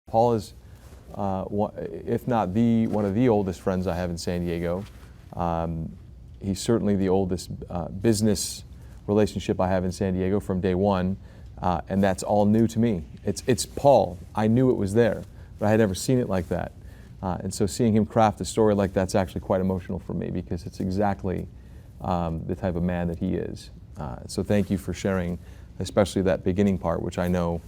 Paul is, if not one of the oldest friends I have in San Diego. He's certainly the oldest business relationship I have in San Diego from day one, and that's all new to me. It's Paul. I knew it was there, but I had never seen it like that. And so seeing him craft a story like that's actually quite emotional for me, because it's exactly the type of man that he is. So thank you for sharing, especially that beginning part, which I know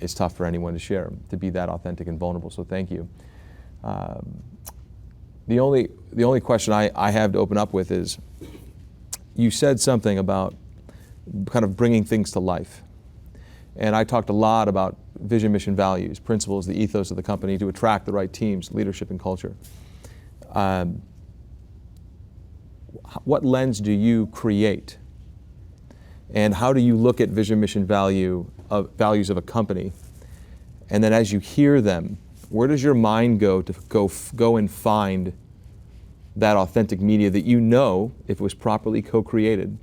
is tough for anyone to share, to be that authentic and vulnerable. So thank you. The only question I have to open up with is, you said something about kind of bringing things to life. And I talked a lot about vision, mission, values, principles, the ethos of the company to attract the right teams, leadership, and culture. What lens do you create? And how do you look at vision, mission, values of a company? And then as you hear them, where does your mind go to go and find that authentic media that you know, if it was properly co-created,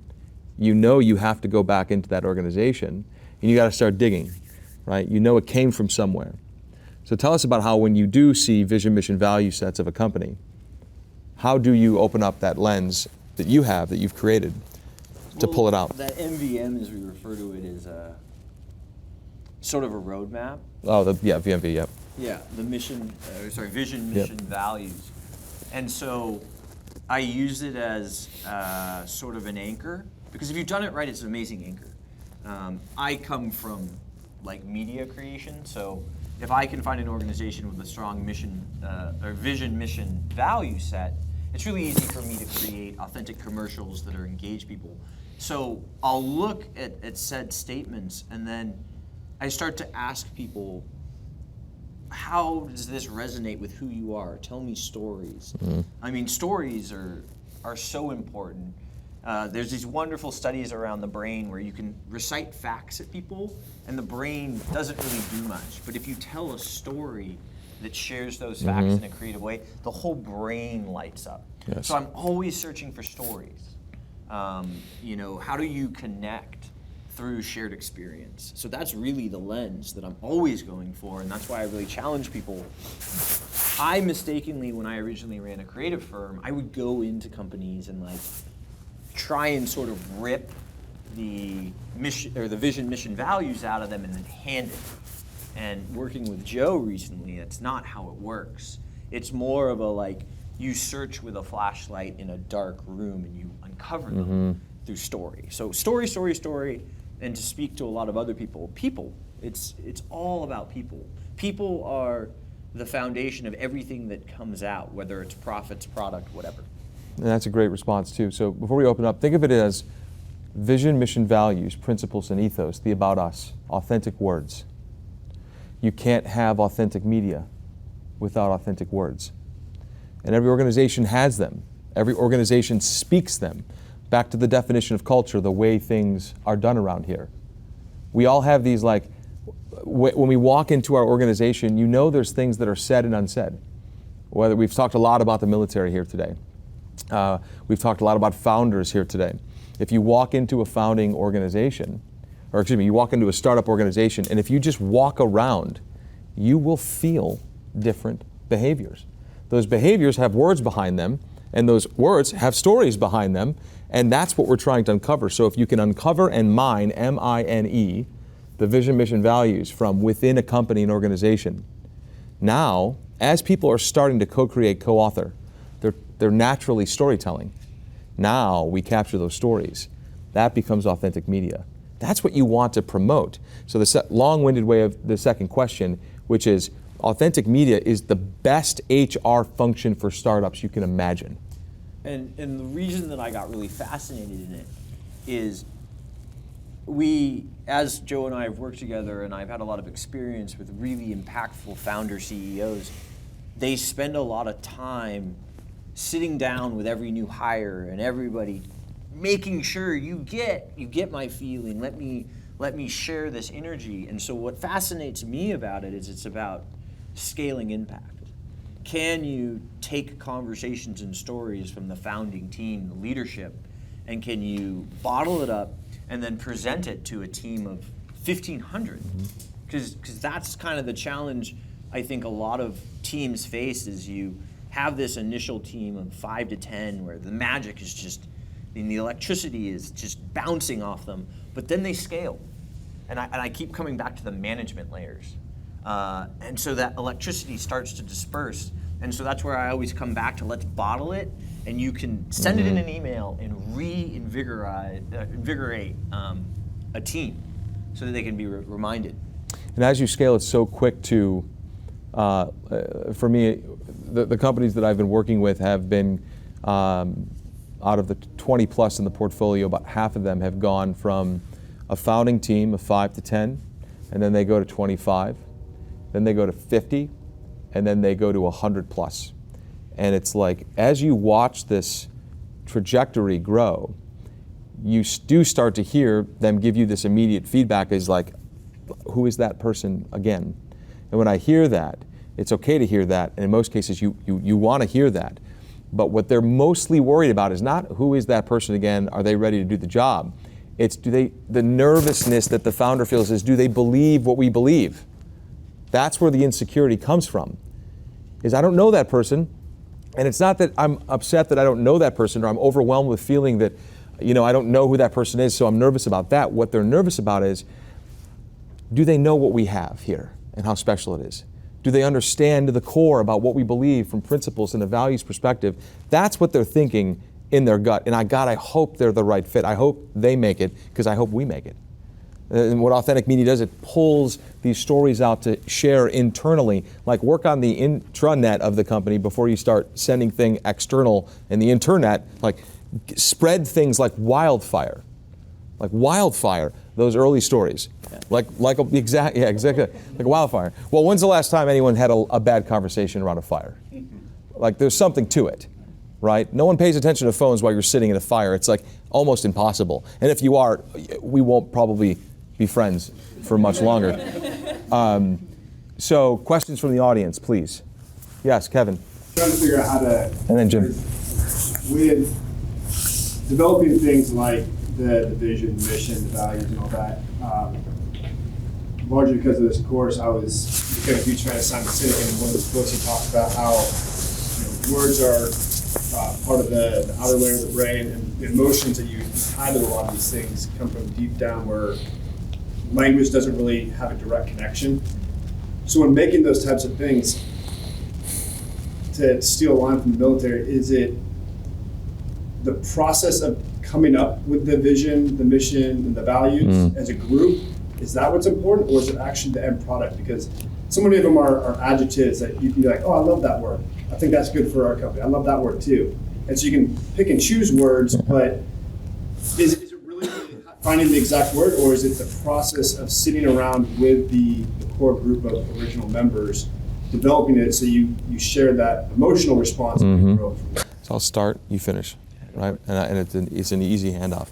you know you have to go back into that organization and you got to start digging, right? You know it came from somewhere. So tell us about how, when you do see vision, mission, value sets of a company, how do you open up that lens that you have, that you've created, to pull it out? That MVM, as we refer to it, is sort of a roadmap. Oh, VMV, yep. Yeah, the mission, vision, mission, values. And so I use it as sort of an anchor, because if you've done it right, it's an amazing anchor. I come from like media creation, so if I can find an organization with a strong mission, or vision, mission, value set, it's really easy for me to create authentic commercials that are engage people. So I'll look at said statements, and then I start to ask people, how does this resonate with who you are? Tell me stories. Mm-hmm. I mean, stories are so important. There's these wonderful studies around the brain where you can recite facts at people, and the brain doesn't really do much. But if you tell a story that shares those facts in a creative way, the whole brain lights up. Yes. So I'm always searching for stories. How do you connect through shared experience? So that's really the lens that I'm always going for, and that's why I really challenge people. I mistakenly, when I originally ran a creative firm, I would go into companies and try and sort of rip the mission or the vision, mission, values out of them and then hand it. And working with Joe recently, that's not how it works. It's more of you search with a flashlight in a dark room and you uncover them through story. So story, and to speak to a lot of other people, it's all about people. People are the foundation of everything that comes out, whether it's profits, product, whatever. And that's a great response too. So before we open up, think of it as vision, mission, values, principles, and ethos, the about us, authentic words. You can't have authentic media without authentic words. And every organization has them. Every organization speaks them. Back to the definition of culture, the way things are done around here. We all have these, when we walk into our organization, you know there's things that are said and unsaid. Whether we've talked a lot about the military here today. We've talked a lot about founders here today. If you walk into a founding organization, you walk into a startup organization, and if you just walk around, you will feel different behaviors. Those behaviors have words behind them, and those words have stories behind them, and that's what we're trying to uncover. So if you can uncover and mine, M-I-N-E, the vision, mission, values from within a company and organization, now, as people are starting to co-create, co-author, they're naturally storytelling. Now we capture those stories. That becomes authentic media. That's what you want to promote. So the long-winded way of the second question, which is, authentic media is the best HR function for startups you can imagine. And the reason that I got really fascinated in it is as Joe and I have worked together, and I've had a lot of experience with really impactful founder CEOs, they spend a lot of time sitting down with every new hire and everybody, making sure you get my feeling, let me share this energy. And so what fascinates me about it is it's about scaling impact. Can you take conversations and stories from the founding team, the leadership, and can you bottle it up and then present it to a team of 1,500. Because that's kind of the challenge I think a lot of teams face is you have this initial team of 5 to 10 where the magic is just, and the electricity is just bouncing off them, but then they scale. And I keep coming back to the management layers. And so that electricity starts to disperse. And so that's where I always come back to let's bottle it, and you can send it in an email and reinvigorate a team so that they can be reminded. And as you scale, it's so quick to, for me, the companies that I've been working with have been, out of the 20 plus in the portfolio, about half of them have gone from a founding team of 5 to 10, and then they go to 25, then they go to 50, and then they go to 100 plus. And it's like, as you watch this trajectory grow, you do start to hear them give you this immediate feedback is like, who is that person again? And when I hear that, it's okay to hear that, and in most cases you want to hear that. But what they're mostly worried about is not who is that person again, are they ready to do the job? It's the nervousness that the founder feels is, do they believe what we believe? That's where the insecurity comes from, is I don't know that person, and it's not that I'm upset that I don't know that person or I'm overwhelmed with feeling that, I don't know who that person is, so I'm nervous about that. What they're nervous about is, do they know what we have here and how special it is? Do they understand the core about what we believe from principles and a values perspective? That's what they're thinking in their gut. And I hope they're the right fit. I hope they make it, because I hope we make it. And what Authentic Media does, it pulls these stories out to share internally, like work on the intranet of the company before you start sending things external. And the internet, like spread things like wildfire. Like wildfire, those early stories. Yeah. Exactly, like wildfire. Well, when's the last time anyone had a bad conversation around a fire? Like there's something to it, right? No one pays attention to phones while you're sitting in a fire. It's like almost impossible. And if you are, we won't probably be friends for much longer. So questions from the audience, please. Yes, Kevin. Trying to figure out how to, and then Jim. With developing things like the vision, mission, the values, and all that, largely because of this course, I was became a huge fan of Simon Sinek, and in one of his books he talks about how words are part of the outer layer of the brain, and the emotions that you tie to a lot of these things come from deep down where language doesn't really have a direct connection. So when making those types of things, to steal a line from the military, is it the process of coming up with the vision, the mission, and the values as a group? Is that what's important, or is it actually the end product? Because so many of them are adjectives that you can be like, oh, I love that word. I think that's good for our company. I love that word too. And so you can pick and choose words, but is it really finding the exact word, or is it the process of sitting around with the core group of original members, developing it so you share that emotional response and grow from there? So I'll start, you finish, right? And it's an easy handoff.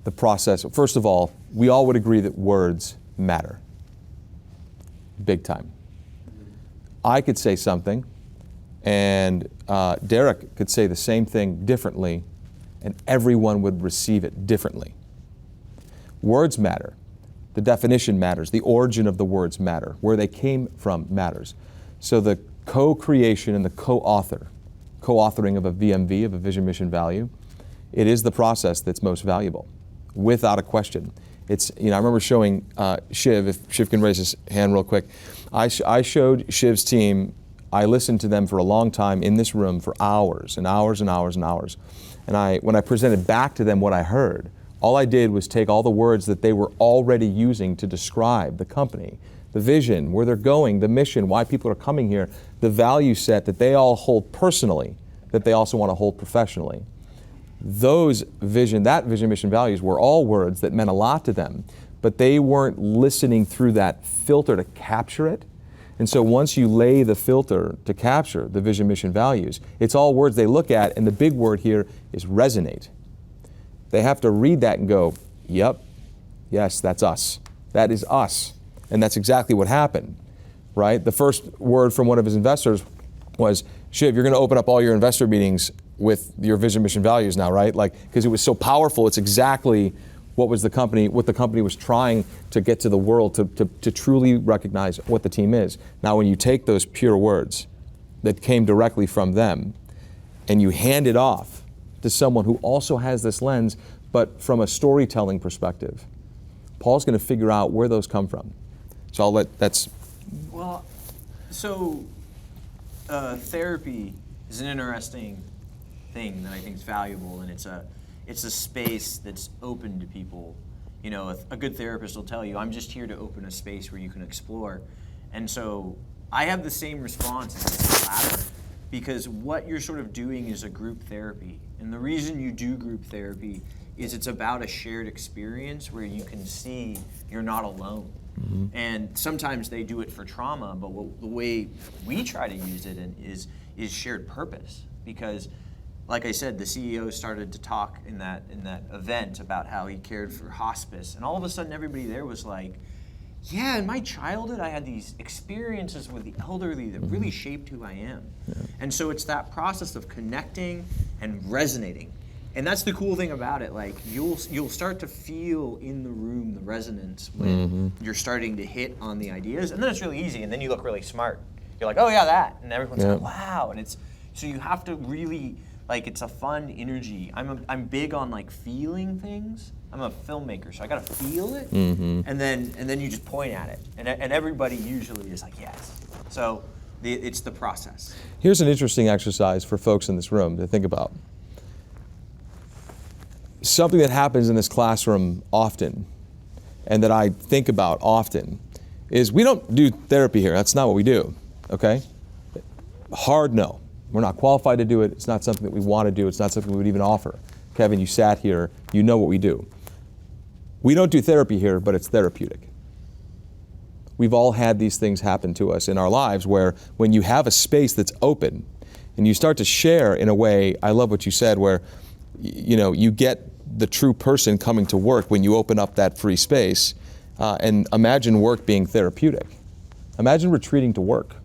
The process, first of all, we all would agree that words matter. Big time. I could say something, and Derek could say the same thing differently, and everyone would receive it differently. Words matter. The definition matters. The origin of the words matter. Where they came from matters. So the co-creation and the co-authoring of a VMV, of a vision, mission, value, it is the process that's most valuable, without a question. It's, I remember showing Shiv, if Shiv can raise his hand real quick. I showed Shiv's team, I listened to them for a long time in this room for hours and hours and hours and hours. And when I presented back to them what I heard, all I did was take all the words that they were already using to describe the company, the vision, where they're going, the mission, why people are coming here, the value set that they all hold personally, that they also want to hold professionally. Those vision, mission, values were all words that meant a lot to them, but they weren't listening through that filter to capture it. And so once you lay the filter to capture the vision, mission, values, it's all words they look at, and the big word here is resonate. They have to read that and go, yep, yes, that's us. That is us. And that's exactly what happened, right? The first word from one of his investors was, Shiv, you're going to open up all your investor meetings with your vision, mission, values now, right? Like, because it was so powerful, it's exactly what the company was trying to get to the world to truly recognize what the team is. Now, when you take those pure words that came directly from them and you hand it off to someone who also has this lens, but from a storytelling perspective, Paul's going to figure out where those come from. So Well, so therapy is an interesting thing that I think is valuable, and it's a space that's open to people. You know, a good therapist will tell you, I'm just here to open a space where you can explore. And so I have the same response as the latter, because what you're sort of doing is a group therapy. And the reason you do group therapy is it's about a shared experience where you can see you're not alone. Mm-hmm. And sometimes they do it for trauma, but the way we try to use it is shared purpose. Because, like I said, the CEO started to talk in that event about how he cared for hospice, and all of a sudden everybody there was like, yeah, in my childhood I had these experiences with the elderly that really shaped who I am. Yeah. And so it's that process of connecting and resonating. And that's the cool thing about it. Like you'll start to feel in the room the resonance when you're starting to hit on the ideas, and then it's really easy, and then you look really smart. You're like, oh yeah, that, and everyone's like, wow. And so you have to really, like, it's a fun energy. I'm big on like feeling things. I'm a filmmaker, so I gotta feel it, and then you just point at it, and everybody usually is like, yes. So it's the process. Here's an interesting exercise for folks in this room to think about. Something that happens in this classroom often, and that I think about often, is we don't do therapy here. That's not what we do, okay? Hard no. We're not qualified to do it. It's not something that we want to do. It's not something we would even offer. Kevin, you sat here. You know what we do. We don't do therapy here, but it's therapeutic. We've all had these things happen to us in our lives where when you have a space that's open and you start to share in a way, I love what you said, where you get the true person coming to work when you open up that free space. And imagine work being therapeutic. Imagine retreating to work,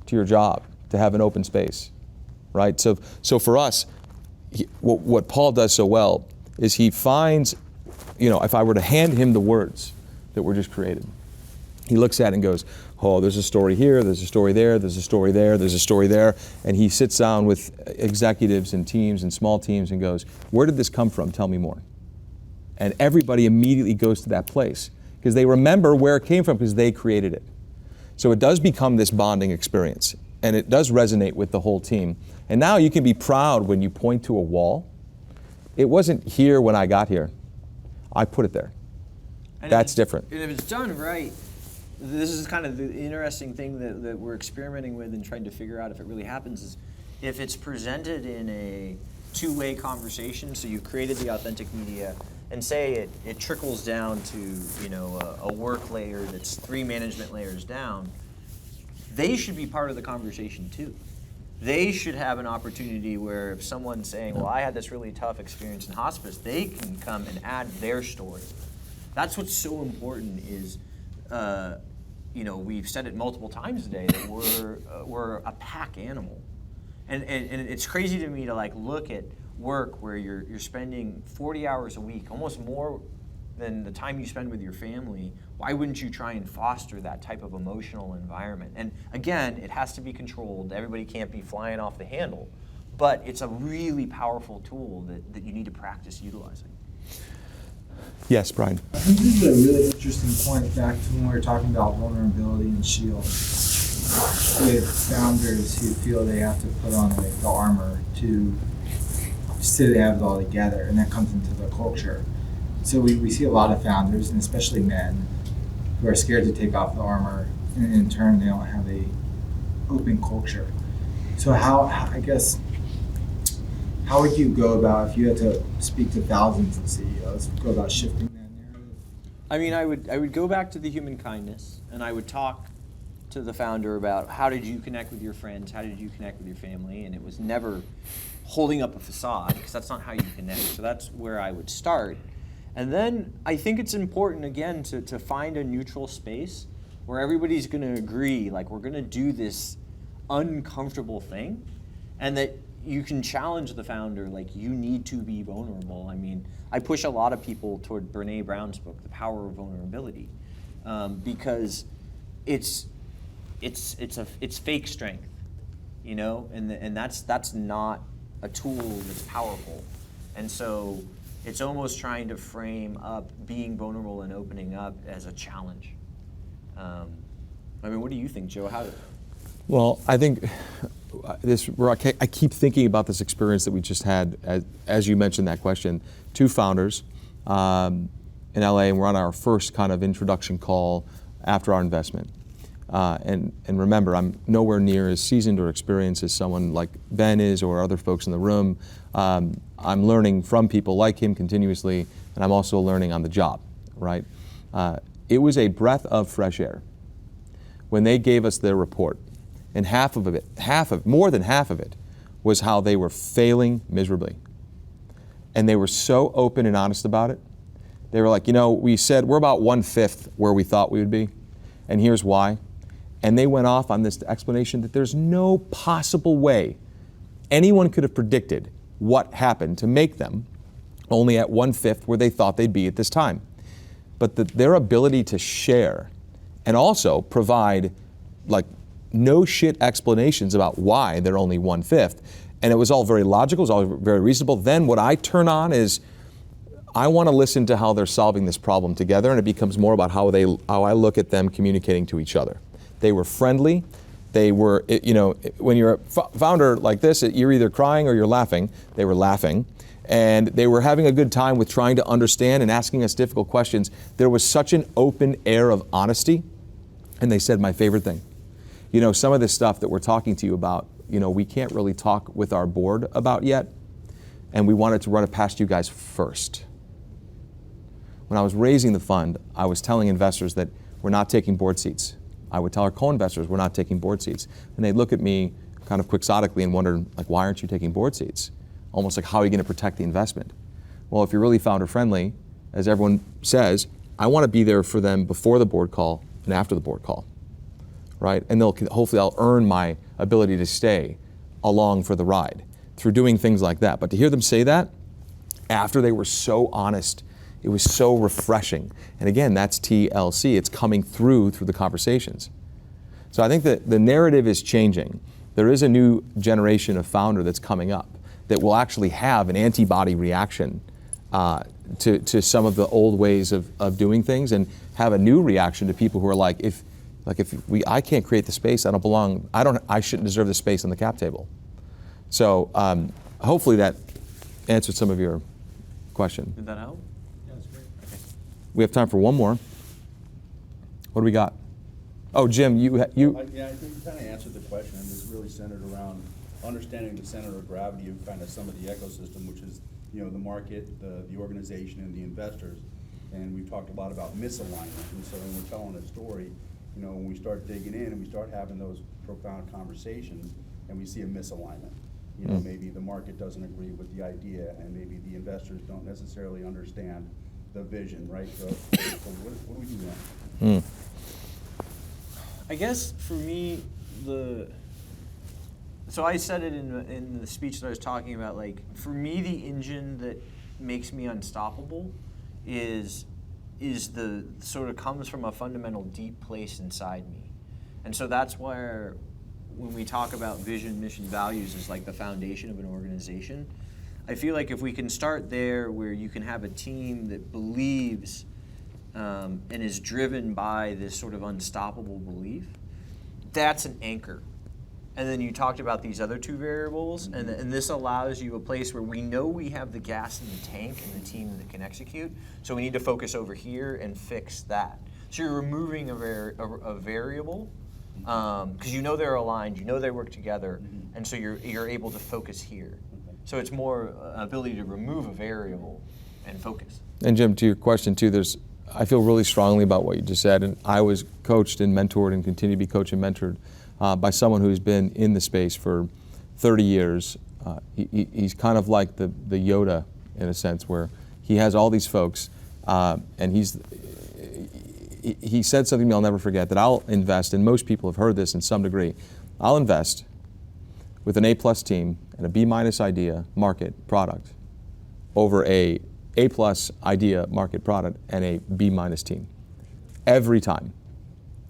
to your job, to have an open space, right? So for us, what Paul does so well is he finds, if I were to hand him the words that were just created, he looks at it and goes, oh, there's a story here, there's a story there, there's a story there, there's a story there. And he sits down with executives and teams and small teams and goes, where did this come from? Tell me more. And everybody immediately goes to that place because they remember where it came from because they created it. So it does become this bonding experience, and it does resonate with the whole team. And now you can be proud when you point to a wall. It wasn't here when I got here. I put it there. And that's different. And if it's done right, this is kind of the interesting thing that we're experimenting with and trying to figure out if it really happens, is if it's presented in a two-way conversation, so you've created the authentic media, and say it trickles down to a work layer that's 3 management layers down, they should be part of the conversation too. They should have an opportunity where if someone's saying, well, I had this really tough experience in hospice, they can come and add their story. That's what's so important is, we've said it multiple times today that we're a pack animal. And it's crazy to me to look at work where you're spending 40 hours a week, almost more than the time you spend with your family. Why wouldn't you try and foster that type of emotional environment? And again, it has to be controlled. Everybody can't be flying off the handle. But it's a really powerful tool that you need to practice utilizing. Yes, Brian. I think this is a really interesting point back to when we were talking about vulnerability and shield. With founders who feel they have to put on the armor to say they have it all together, and that comes into the culture. So we see a lot of founders, and especially men, who are scared to take off the armor, and in turn they don't have a open culture. So how would you go about, if you had to speak to thousands of CEOs, go about shifting that narrative? I mean, I would go back to the human kindness, and I would talk to the founder about how did you connect with your friends, how did you connect with your family, and it was never holding up a facade, because that's not how you connect. So that's where I would start. And then I think it's important, again, to find a neutral space where everybody's going to agree, we're going to do this uncomfortable thing, and that you can challenge the founder, like, you need to be vulnerable. I mean, I push a lot of people toward Brene Brown's book, The Power of Vulnerability, because it's fake strength, you know, and that's not a tool that's powerful. And so it's almost trying to frame up being vulnerable and opening up as a challenge. I mean, what do you think, Joe? Well, I think I keep thinking about this experience that we just had, as you mentioned that question. Two founders in LA, and we're on our first kind of introduction call after our investment. And remember, I'm nowhere near as seasoned or experienced as someone like Ben is or other folks in the room. I'm learning from people like him continuously, and I'm also learning on the job, right? It was a breath of fresh air when they gave us their report. And more than half of it was how they were failing miserably. And they were so open and honest about it. They were like, you know, we said we're about 1/5 where we thought we would be, and here's why. And they went off on this explanation that there's no possible way anyone could have predicted what happened to make them only at 1/5 where they thought they'd be at this time. But their ability to share and also provide like no shit explanations about why they're only 1/5. And it was all very logical, it was all very reasonable. Then what I turn on is I want to listen to how they're solving this problem together, and it becomes more about how I look at them communicating to each other. They were friendly. They were, you know, when you're a founder like this, you're either crying or you're laughing. They were laughing. And they were having a good time with trying to understand and asking us difficult questions. There was such an open air of honesty. And they said my favorite thing. You know, some of this stuff that we're talking to you about, you know, we can't really talk with our board about yet. And we wanted to run it past you guys first. When I was raising the fund, I was telling investors that we're not taking board seats. I would tell our co-investors we're not taking board seats. And they'd look at me kind of quixotically and wonder, like, why aren't you taking board seats? Almost like, how are you going to protect the investment? Well, if you're really founder friendly, as everyone says, I want to be there for them before the board call and after the board call, right? And hopefully I'll earn my ability to stay along for the ride through doing things like that. But to hear them say that after they were so honest, it was so refreshing. And again, that's TLC. It's coming through the conversations. So I think that the narrative is changing. There is a new generation of founder that's coming up that will actually have an antibody reaction to some of the old ways of doing things, and have a new reaction to people who are like, I can't create the space, I don't belong, I shouldn't deserve the space on the cap table. So hopefully that answered some of your question. Did that help? We have time for one more. What do we got? Oh, Jim, you. Yeah, I think you kind of answered the question, and it's really centered around understanding the center of gravity of kind of some of the ecosystem, which is, you know, the market, the organization, and the investors. And we've talked a lot about misalignment. And so when we're telling a story, you know, when we start digging in and we start having those profound conversations, and we see a misalignment. You know, maybe the market doesn't agree with the idea, and maybe the investors don't necessarily understand the vision, right? So what do we do now? I guess for me, so I said it in the speech that I was talking about, like, for me, the engine that makes me unstoppable is the sort of comes from a fundamental deep place inside me. And so that's where when we talk about vision, mission, values is like the foundation of an organization. I feel like if we can start there, where you can have a team that believes and is driven by this sort of unstoppable belief, that's an anchor. And then you talked about these other two variables, and this allows you a place where we know we have the gas in the tank and the team that can execute, so we need to focus over here and fix that. So you're removing a variable, because you know they're aligned, you know they work together, and so you're able to focus here. So it's more ability to remove a variable and focus. And Jim, to your question too, I feel really strongly about what you just said, and I was coached and mentored and continue to be coached and mentored by someone who's been in the space for 30 years. He's kind of like the Yoda in a sense, where he has all these folks, and he said something to me I'll never forget, that I'll invest, and most people have heard this in some degree, I'll invest with an A+ team and a B minus idea, market, product, over a plus idea, market, product, and a B minus team. Every time.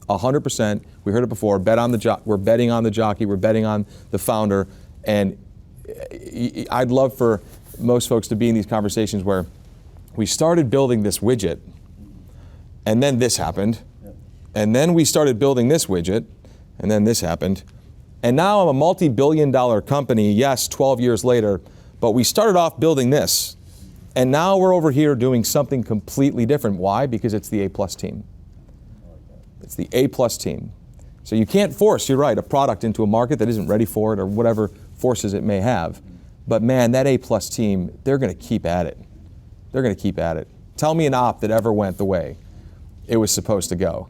100%. We heard it before. We're betting on the jockey. We're betting on the founder. And I'd love for most folks to be in these conversations where we started building this widget, and then this happened, and then we started building this widget, and then this happened, and now I'm a multi-billion-dollar company. Yes, 12 years later, but we started off building this, and now we're over here doing something completely different. Why? Because it's the A plus team. It's the A plus team. So you can't force, you're right, a product into a market that isn't ready for it or whatever forces it may have. But man, that A plus team, they're going to keep at it. They're going to keep at it. Tell me an op that ever went the way it was supposed to go.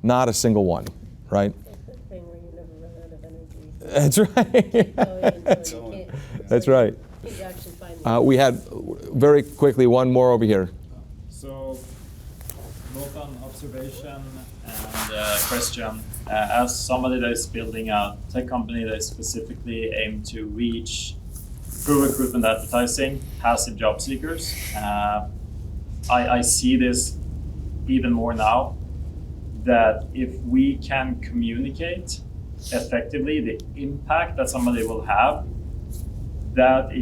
Not a single one, right? It's the thing where you never run out of energy. That's right. That's right. You actually find We had, very quickly, one more over here. So, both on observation and question, as somebody that is building a tech company that is specifically aimed to reach through recruitment advertising, passive job seekers, I see this even more now, that if we can communicate effectively the impact that somebody will have, that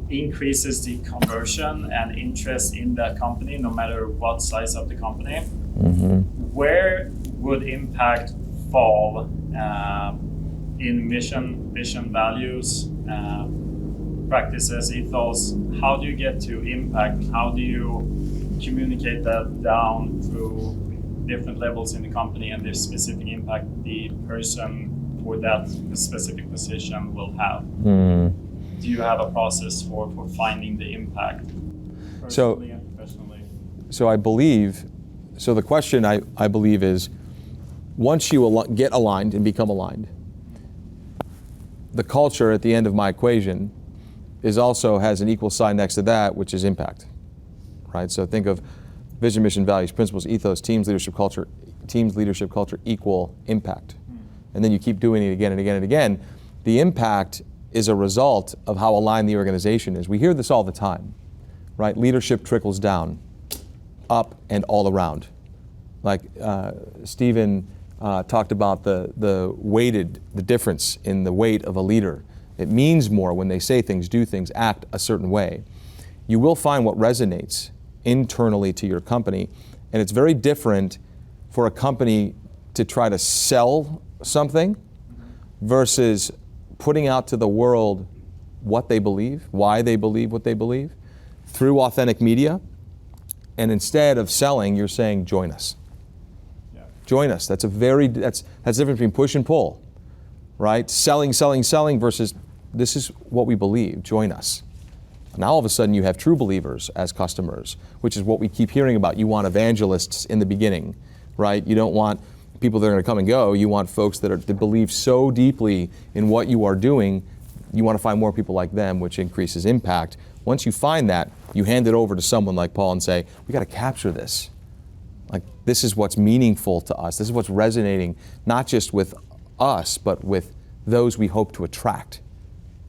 increases the conversion and interest in that company, no matter what size of the company. Mm-hmm. Where would impact fall in mission, vision, values, practices, ethos? How do you get to impact? How do you communicate that down through different levels in the company and the specific impact the person for that specific position will have? Mm. Do you have a process for finding the impact personally and professionally? So I believe, so the question I believe is, once you get aligned and become aligned, the culture at the end of my equation is also has an equal sign next to that, which is impact, right? So think of vision, mission, values, principles, ethos, teams, leadership, culture equal impact. And then you keep doing it again and again and again. The impact is a result of how aligned the organization is. We hear this all the time, right? Leadership trickles down, up and all around. Like Stephen talked about the difference in the weight of a leader. It means more when they say things, do things, act a certain way. You will find what resonates internally to your company, and it's very different for a company to try to sell something versus putting out to the world what they believe, why they believe what they believe, through authentic media. And instead of selling, you're saying, join us. Yeah. Join us. That's the difference between push and pull, right? Selling versus this is what we believe, join us. Now all of a sudden you have true believers as customers, which is what we keep hearing about. You want evangelists in the beginning, right? You don't want people that are going to come and go. You want folks that believe so deeply in what you are doing. You want to find more people like them, which increases impact. Once you find that, you hand it over to someone like Paul and say, we got to capture this. Like, this is what's meaningful to us. This is what's resonating, not just with us, but with those we hope to attract,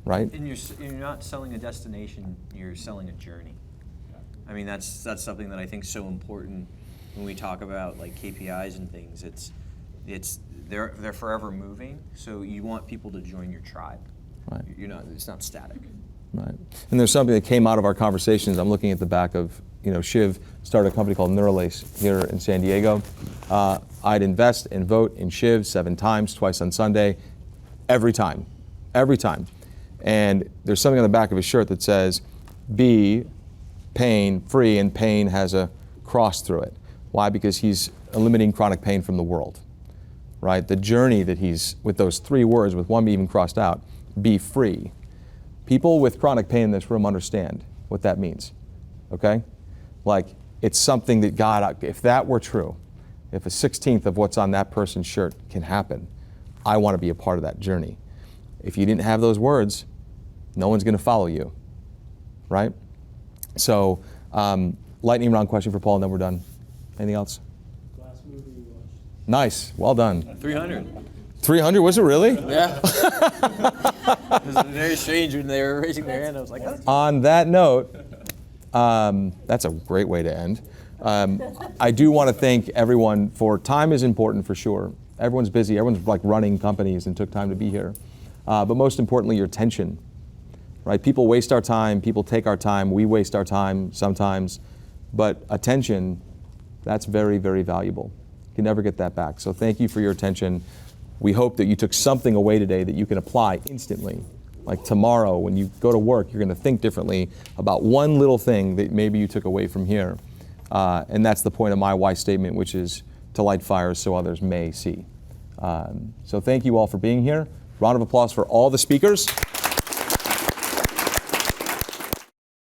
right? And you're not selling a destination, you're selling a journey. I mean, that's something that I think is so important when we talk about like KPIs and things. They're forever moving, so you want people to join your tribe. Right. It's not static. Right. And there's something that came out of our conversations. I'm looking at the back of, Shiv started a company called Neuralace here in San Diego. I'd invest and vote in Shiv 7 times, twice on Sunday, every time. And there's something on the back of his shirt that says, be pain-free, and pain has a cross through it. Why? Because he's eliminating chronic pain from the world, right? The journey that he's, with those 3 words, with one even crossed out, be free. People with chronic pain in this room understand what that means, okay? Like, it's something that God, if that were true, if a 16th of what's on that person's shirt can happen, I want to be a part of that journey. If you didn't have those words, no one's going to follow you, right? So, lightning round question for Paul, and then we're done. Anything else? Last movie you watched? Nice, well done. 300. 300, was it really? Yeah. It was very strange when they were raising their hand. I was like, oh. On that note, that's a great way to end. I do want to thank everyone for time is important for sure. Everyone's busy. Everyone's like running companies and took time to be here. But most importantly, your attention. Right? People waste our time. People take our time. We waste our time sometimes. But attention, that's very, very valuable. You can never get that back. So thank you for your attention. We hope that you took something away today that you can apply instantly. Like tomorrow, when you go to work, you're going to think differently about one little thing that maybe you took away from here. And that's the point of my why statement, which is to light fires so others may see. So thank you all for being here. Round of applause for all the speakers.